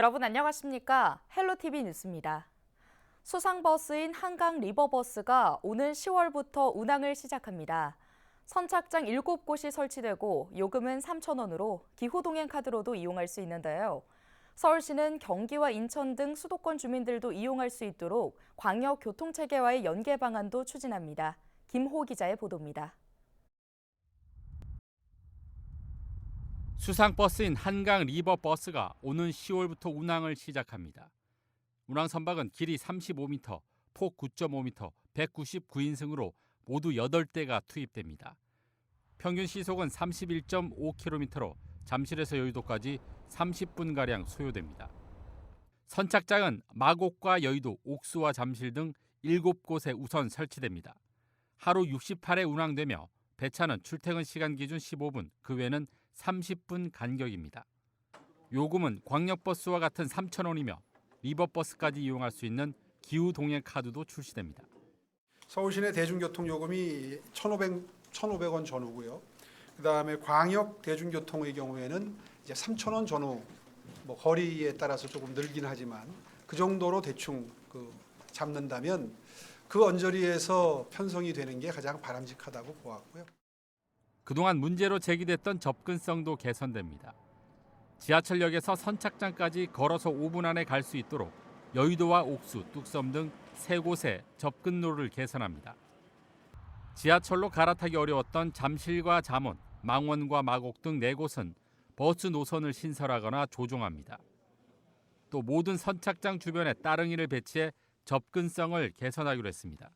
여러분 안녕하십니까? 헬로티비 뉴스입니다. 수상버스인 한강 리버버스가 오는 10월부터 운항을 시작합니다. 선착장 7곳이 설치되고 요금은 3,000원으로 기후동행 카드로도 이용할 수 있는데요. 서울시는 경기와 인천 등 수도권 주민들도 이용할 수 있도록 광역교통체계와의 연계 방안도 추진합니다. 김호 기자의 보도입니다. 수상버스인 한강 리버버스가 오는 10월부터 운항을 시작합니다. 운항 선박은 길이 35m, 폭 9.5m, 199인승으로 모두 8대가 투입됩니다. 평균 시속은 31.5km로 잠실에서 여의도까지 30분가량 소요됩니다. 선착장은 마곡과 여의도, 옥수와 잠실 등 7곳에 우선 설치됩니다. 하루 68회 운항되며 배차는 출퇴근 시간 기준 15분, 그 외에는 30분 간격입니다. 요금은 광역버스와 같은 3,000원이며 리버버스까지 이용할 수 있는 기후동행 카드도 출시됩니다. 서울시내 대중교통요금이 1,500원 전후고요. 그다음에 광역 대중교통의 경우에는 이제 3,000원 전후, 거리에 따라서 조금 늘긴 하지만 그 정도로 대충 잡는다면 그 언저리에서 편성이 되는 게 가장 바람직하다고 보았고요. 그동안 문제로 제기됐던 접근성도 개선됩니다. 지하철역에서 선착장까지 걸어서 5분 안에 갈 수 있도록 여의도와 옥수, 뚝섬 등 3곳에 접근로를 개선합니다. 지하철로 갈아타기 어려웠던 잠실과 잠원, 망원과 마곡 등 4곳은 버스 노선을 신설하거나 조정합니다. 또 모든 선착장 주변에 따릉이를 배치해 접근성을 개선하기로 했습니다.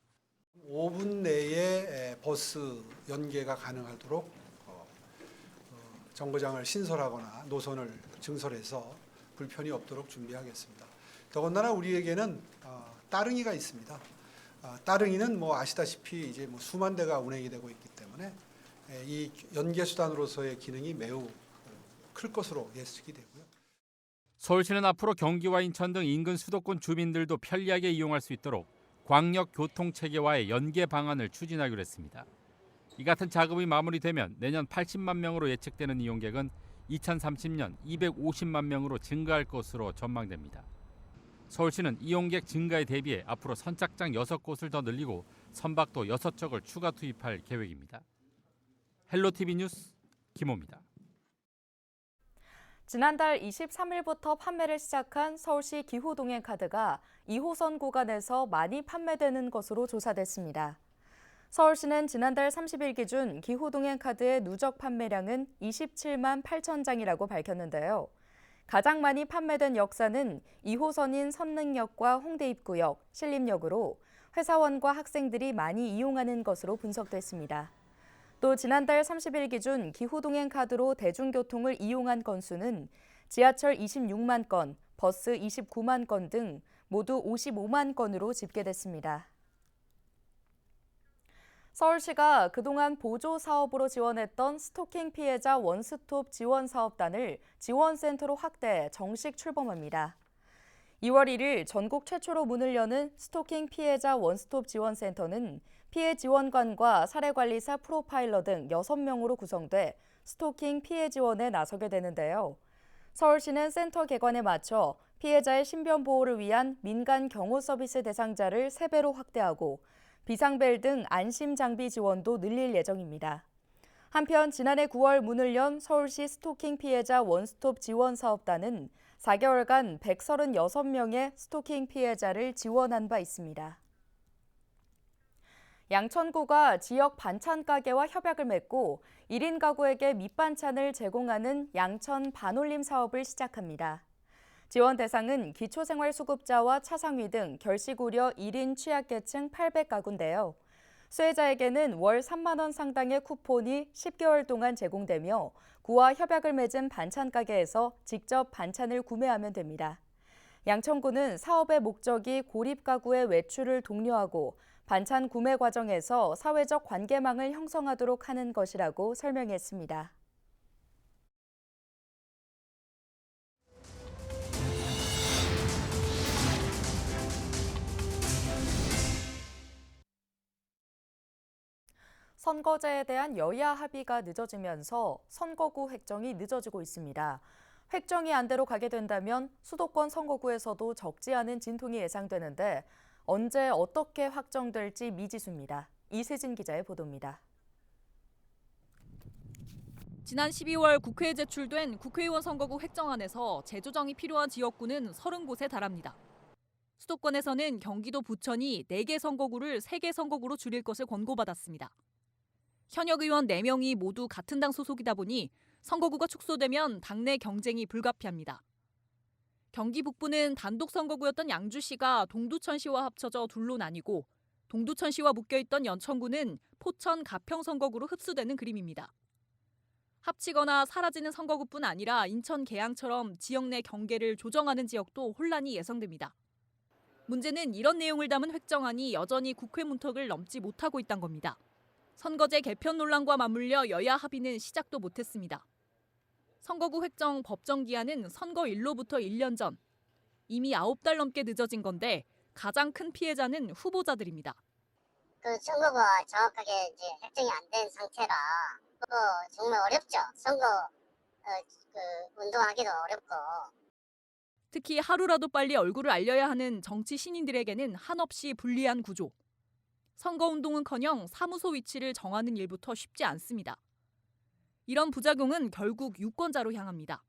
5분 내에 버스 연계가 가능하도록 정거장을 신설하거나 노선을 증설해서 불편이 없도록 준비하겠습니다. 더군다나 우리에게는 따릉이가 있습니다. 따릉이는 아시다시피 이제 수만 대가 운행이 되고 있기 때문에 이 연계 수단으로서의 기능이 매우 클 것으로 예측이 되고요. 서울시는 앞으로 경기와 인천 등 인근 수도권 주민들도 편리하게 이용할 수 있도록 광역교통체계와의 연계 방안을 추진하기로 했습니다. 이 같은 작업이 마무리되면 내년 80만 명으로 예측되는 이용객은 2030년 250만 명으로 증가할 것으로 전망됩니다. 서울시는 이용객 증가에 대비해 앞으로 선착장 6곳을 더 늘리고 선박도 6척을 추가 투입할 계획입니다. 헬로티비 뉴스 김호입니다. 지난달 23일부터 판매를 시작한 서울시 기후동행 카드가 2호선 구간에서 많이 판매되는 것으로 조사됐습니다. 서울시는 지난달 30일 기준 기후동행 카드의 누적 판매량은 27만 8천 장이라고 밝혔는데요. 가장 많이 판매된 역사는 2호선인 선릉역과 홍대 입구역, 신림역으로 회사원과 학생들이 많이 이용하는 것으로 분석됐습니다. 또 지난달 30일 기준 기후동행 카드로 대중교통을 이용한 건수는 지하철 26만 건, 버스 29만 건 등 모두 55만 건으로 집계됐습니다. 서울시가 그동안 보조 사업으로 지원했던 스토킹 피해자 원스톱 지원 사업단을 지원센터로 확대 정식 출범합니다. 2월 1일 전국 최초로 문을 여는 스토킹 피해자 원스톱 지원센터는 피해 지원관과 사례관리사 프로파일러 등 6명으로 구성돼 스토킹 피해 지원에 나서게 되는데요. 서울시는 센터 개관에 맞춰 피해자의 신변 보호를 위한 민간 경호 서비스 대상자를 3배로 확대하고 비상벨 등 안심 장비 지원도 늘릴 예정입니다. 한편 지난해 9월 문을 연 서울시 스토킹 피해자 원스톱 지원 사업단은 4개월간 136명의 스토킹 피해자를 지원한 바 있습니다. 양천구가 지역 반찬 가게와 협약을 맺고 1인 가구에게 밑반찬을 제공하는 양천 반올림 사업을 시작합니다. 지원 대상은 기초생활수급자와 차상위 등 결식 우려 1인 취약계층 800가구인데요. 수혜자에게는 월 3만 원 상당의 쿠폰이 10개월 동안 제공되며 구와 협약을 맺은 반찬 가게에서 직접 반찬을 구매하면 됩니다. 양천구는 사업의 목적이 고립 가구의 외출을 독려하고 반찬 구매 과정에서 사회적 관계망을 형성하도록 하는 것이라고 설명했습니다. 선거제에 대한 여야 합의가 늦어지면서 선거구 획정이 늦어지고 있습니다. 획정이 안대로 가게 된다면 수도권 선거구에서도 적지 않은 진통이 예상되는데 언제 어떻게 확정될지 미지수입니다. 이세진 기자의 보도입니다. 지난 12월 국회에 제출된 국회의원 선거구 획정안에서 재조정이 필요한 지역구는 30곳에 달합니다. 수도권에서는 경기도 부천이 4개 선거구를 3개 선거구로 줄일 것을 권고받았습니다. 현역 의원 4명이 모두 같은 당 소속이다 보니 선거구가 축소되면 당내 경쟁이 불가피합니다. 경기 북부는 단독 선거구였던 양주시가 동두천시와 합쳐져 둘로 나뉘고 동두천시와 묶여있던 연천구는 포천 가평 선거구로 흡수되는 그림입니다. 합치거나 사라지는 선거구뿐 아니라 인천 계양처럼 지역 내 경계를 조정하는 지역도 혼란이 예상됩니다. 문제는 이런 내용을 담은 획정안이 여전히 국회 문턱을 넘지 못하고 있다는 겁니다. 선거제 개편 논란과 맞물려 여야 합의는 시작도 못했습니다. 선거구 획정 법정 기한은 선거일로부터 1년 전. 이미 9달 넘게 늦어진 건데 가장 큰 피해자는 후보자들입니다. 그 선거가 정확하게 이제 획정이 안 된 상태라 정말 어렵죠. 선거 운동하기도 어렵고. 특히 하루라도 빨리 얼굴을 알려야 하는 정치 신인들에게는 한없이 불리한 구조. 선거운동은커녕 사무소 위치를 정하는 일부터 쉽지 않습니다. 이런 부작용은 결국 유권자로 향합니다.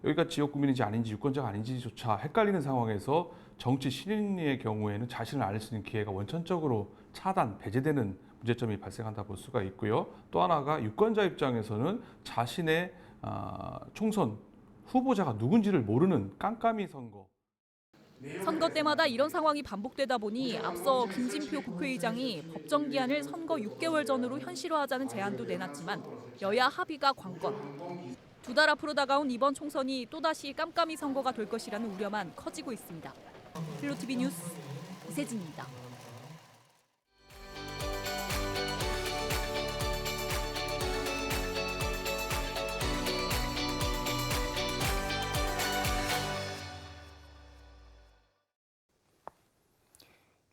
여기가 지역구민인지 아닌지 유권자가 아닌지조차 헷갈리는 상황에서 정치 신인의 경우에는 자신을 알 수 있는 기회가 원천적으로 차단, 배제되는 문제점이 발생한다 볼 수가 있고요. 또 하나가 유권자 입장에서는 자신의 총선 후보자가 누군지를 모르는 깜깜이 선거. 선거 때마다 이런 상황이 반복되다 보니 앞서 김진표 국회의장이 법정 기한을 선거 6개월 전으로 현실화하자는 제안도 내놨지만 여야 합의가 관건. 2달 앞으로 다가온 이번 총선이 또다시 깜깜이 선거가 될 것이라는 우려만 커지고 있습니다. 필로티비 뉴스 이세진입니다.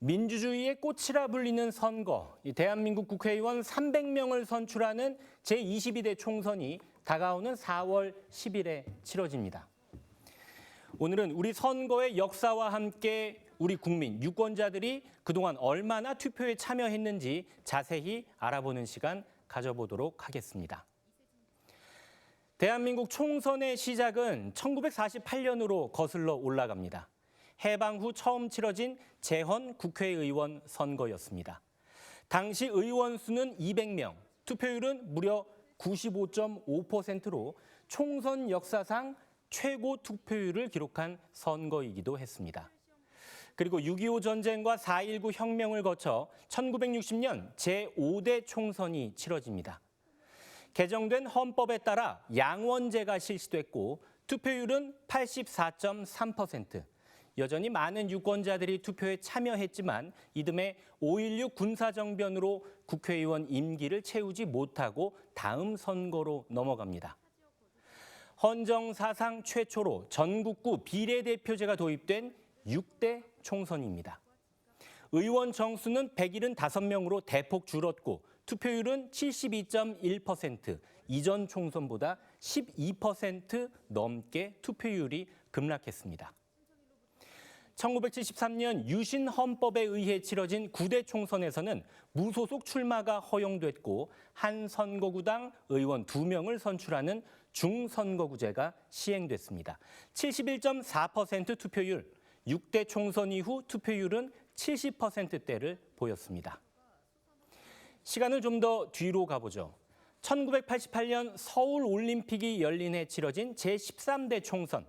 민주주의의 꽃이라 불리는 선거, 대한민국 국회의원 300명을 선출하는 제22대 총선이 다가오는 4월 10일에 치러집니다. 오늘은 우리 선거의 역사와 함께 우리 국민, 유권자들이 그동안 얼마나 투표에 참여했는지 자세히 알아보는 시간 가져보도록 하겠습니다. 대한민국 총선의 시작은 1948년으로 거슬러 올라갑니다. 해방 후 처음 치러진 재헌 국회의원 선거였습니다. 당시 의원 수는 200명, 투표율은 무려 95.5%로 총선 역사상 최고 투표율을 기록한 선거이기도 했습니다. 그리고 6.25 전쟁과 4.19 혁명을 거쳐 1960년 제5대 총선이 치러집니다. 개정된 헌법에 따라 양원제가 실시됐고 투표율은 84.3%. 여전히 많은 유권자들이 투표에 참여했지만 이듬해 5.16 군사정변으로 국회의원 임기를 채우지 못하고 다음 선거로 넘어갑니다. 헌정 사상 최초로 전국구 비례대표제가 도입된 6대 총선입니다. 의원 정수는 175명으로 대폭 줄었고 투표율은 72.1%, 이전 총선보다 12% 넘게 투표율이 급락했습니다. 1973년 유신 헌법에 의해 치러진 9대 총선에서는 무소속 출마가 허용됐고 한 선거구당 의원 2명을 선출하는 중선거구제가 시행됐습니다. 71.4% 투표율, 6대 총선 이후 투표율은 70%대를 보였습니다. 시간을 좀 더 뒤로 가보죠. 1988년 서울올림픽이 열린 해 치러진 제13대 총선.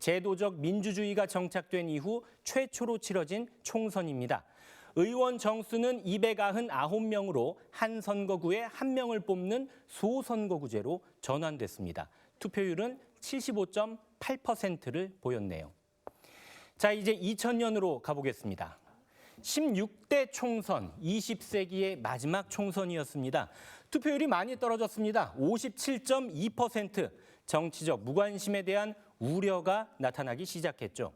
제도적 민주주의가 정착된 이후 최초로 치러진 총선입니다. 의원 정수는 299명으로 한 선거구에 1명을 뽑는 소선거구제로 전환됐습니다. 투표율은 75.8%를 보였네요. 자, 이제 2000년으로 가보겠습니다. 16대 총선, 20세기의 마지막 총선이었습니다. 투표율이 많이 떨어졌습니다. 57.2%. 정치적 무관심에 대한 우려가 나타나기 시작했죠.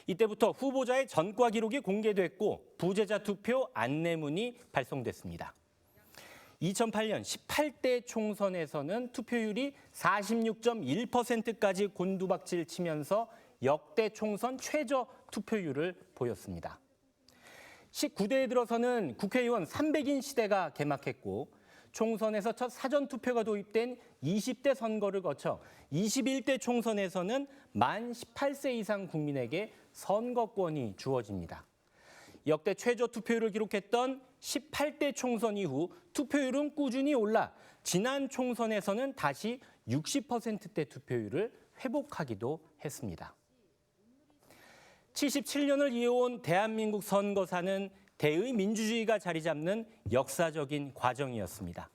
이때부터 후보자의 전과 기록이 공개됐고 부재자 투표 안내문이 발송됐습니다. 2008년 18대 총선에서는 투표율이 46.1%까지 곤두박질 치면서 역대 총선 최저 투표율을 보였습니다. 19대에 들어서는 국회의원 300인 시대가 개막했고 총선에서 첫 사전투표가 도입된 20대 선거를 거쳐 21대 총선에서는 만 18세 이상 국민에게 선거권이 주어집니다. 역대 최저 투표율을 기록했던 18대 총선 이후 투표율은 꾸준히 올라 지난 총선에서는 다시 60%대 투표율을 회복하기도 했습니다. 77년을 이어온 대한민국 선거사는 대의 민주주의가 자리 잡는 역사적인 과정이었습니다.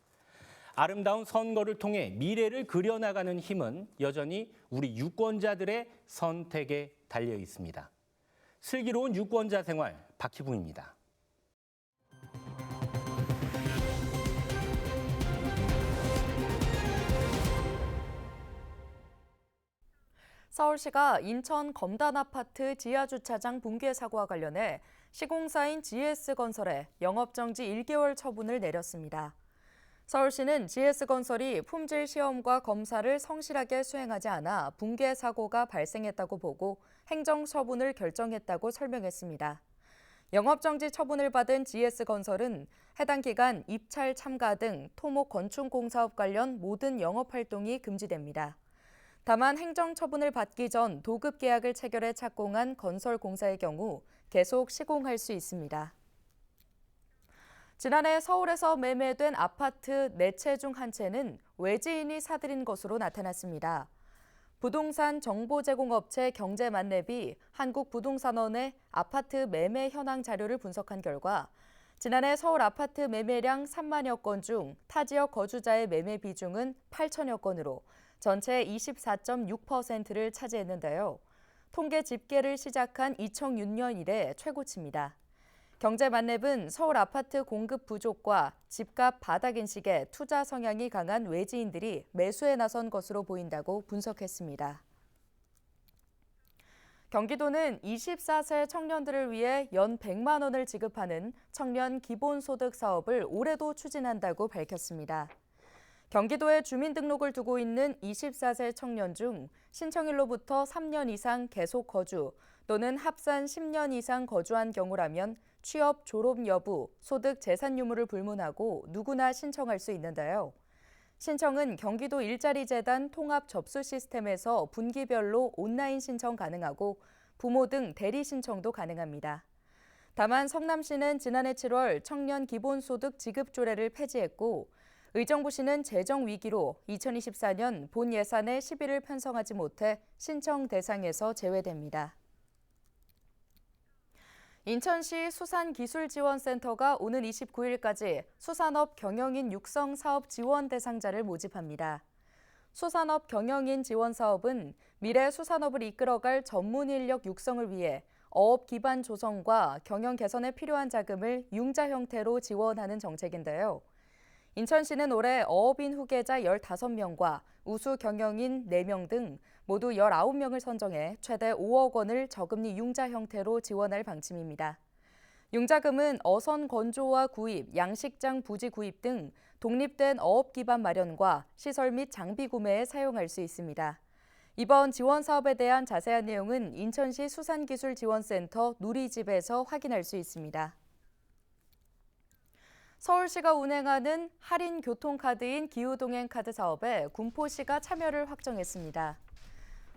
아름다운 선거를 통해 미래를 그려나가는 힘은 여전히 우리 유권자들의 선택에 달려 있습니다. 슬기로운 유권자 생활 박희붕입니다. 서울시가 인천 검단 아파트 지하주차장 붕괴 사고와 관련해 시공사인 GS건설에 영업정지 1개월 처분을 내렸습니다. 서울시는 GS건설이 품질 시험과 검사를 성실하게 수행하지 않아 붕괴 사고가 발생했다고 보고 행정처분을 결정했다고 설명했습니다. 영업정지 처분을 받은 GS건설은 해당 기간 입찰 참가 등 토목 건축공사업 관련 모든 영업활동이 금지됩니다. 다만 행정처분을 받기 전 도급 계약을 체결해 착공한 건설공사의 경우 계속 시공할 수 있습니다. 지난해 서울에서 매매된 아파트 4채 중 한 채는 외지인이 사들인 것으로 나타났습니다. 부동산 정보제공업체 경제만렙이 한국부동산원의 아파트 매매 현황 자료를 분석한 결과 지난해 서울 아파트 매매량 3만여 건 중 타 지역 거주자의 매매 비중은 8천여 건으로 전체 24.6%를 차지했는데요. 통계 집계를 시작한 2006년 이래 최고치입니다. 경제만렙은 서울 아파트 공급 부족과 집값 바닥 인식에 투자 성향이 강한 외지인들이 매수에 나선 것으로 보인다고 분석했습니다. 경기도는 24세 청년들을 위해 연 100만 원을 지급하는 청년 기본소득 사업을 올해도 추진한다고 밝혔습니다. 경기도에 주민등록을 두고 있는 24세 청년 중 신청일로부터 3년 이상 계속 거주 또는 합산 10년 이상 거주한 경우라면 취업, 졸업 여부, 소득, 재산 유무를 불문하고 누구나 신청할 수 있는데요. 신청은 경기도 일자리재단 통합 접수 시스템에서 분기별로 온라인 신청 가능하고 부모 등 대리 신청도 가능합니다. 다만 성남시는 지난해 7월 청년 기본소득 지급 조례를 폐지했고 의정부시는 재정 위기로 2024년 본 예산에 시비를 편성하지 못해 신청 대상에서 제외됩니다. 인천시 수산기술지원센터가 오는 29일까지 수산업 경영인 육성 사업 지원 대상자를 모집합니다. 수산업 경영인 지원 사업은 미래 수산업을 이끌어갈 전문 인력 육성을 위해 어업 기반 조성과 경영 개선에 필요한 자금을 융자 형태로 지원하는 정책인데요. 인천시는 올해 어업인 후계자 15명과 우수 경영인 4명 등 모두 19명을 선정해 최대 5억 원을 저금리 융자 형태로 지원할 방침입니다. 융자금은 어선 건조와 구입, 양식장 부지 구입 등 독립된 어업 기반 마련과 시설 및 장비 구매에 사용할 수 있습니다. 이번 지원 사업에 대한 자세한 내용은 인천시 수산기술지원센터 누리집에서 확인할 수 있습니다. 서울시가 운행하는 할인 교통카드인 기후동행카드 사업에 군포시가 참여를 확정했습니다.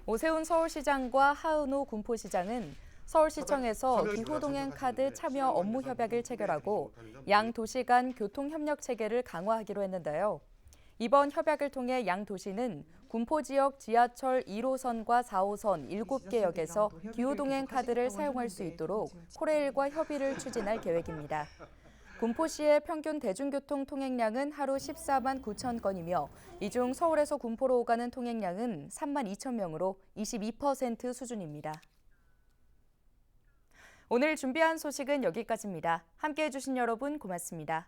오세훈 서울시장과 하은호 군포시장은 서울시청에서 기후동행카드 참여 업무 협약을 체결하고 양 도시 간 교통협력 체계를 강화하기로 했는데요. 이번 협약을 통해 양 도시는 군포 지역 지하철 1호선과 4호선 7개 역에서 기후동행카드를 사용할 수 있도록 코레일과 협의를 추진할 계획입니다. 군포시의 평균 대중교통 통행량은 하루 14만 9천 건이며 이 중 서울에서 군포로 오가는 통행량은 3만 2천 명으로 22% 수준입니다. 오늘 준비한 소식은 여기까지입니다. 함께해 주신 여러분 고맙습니다.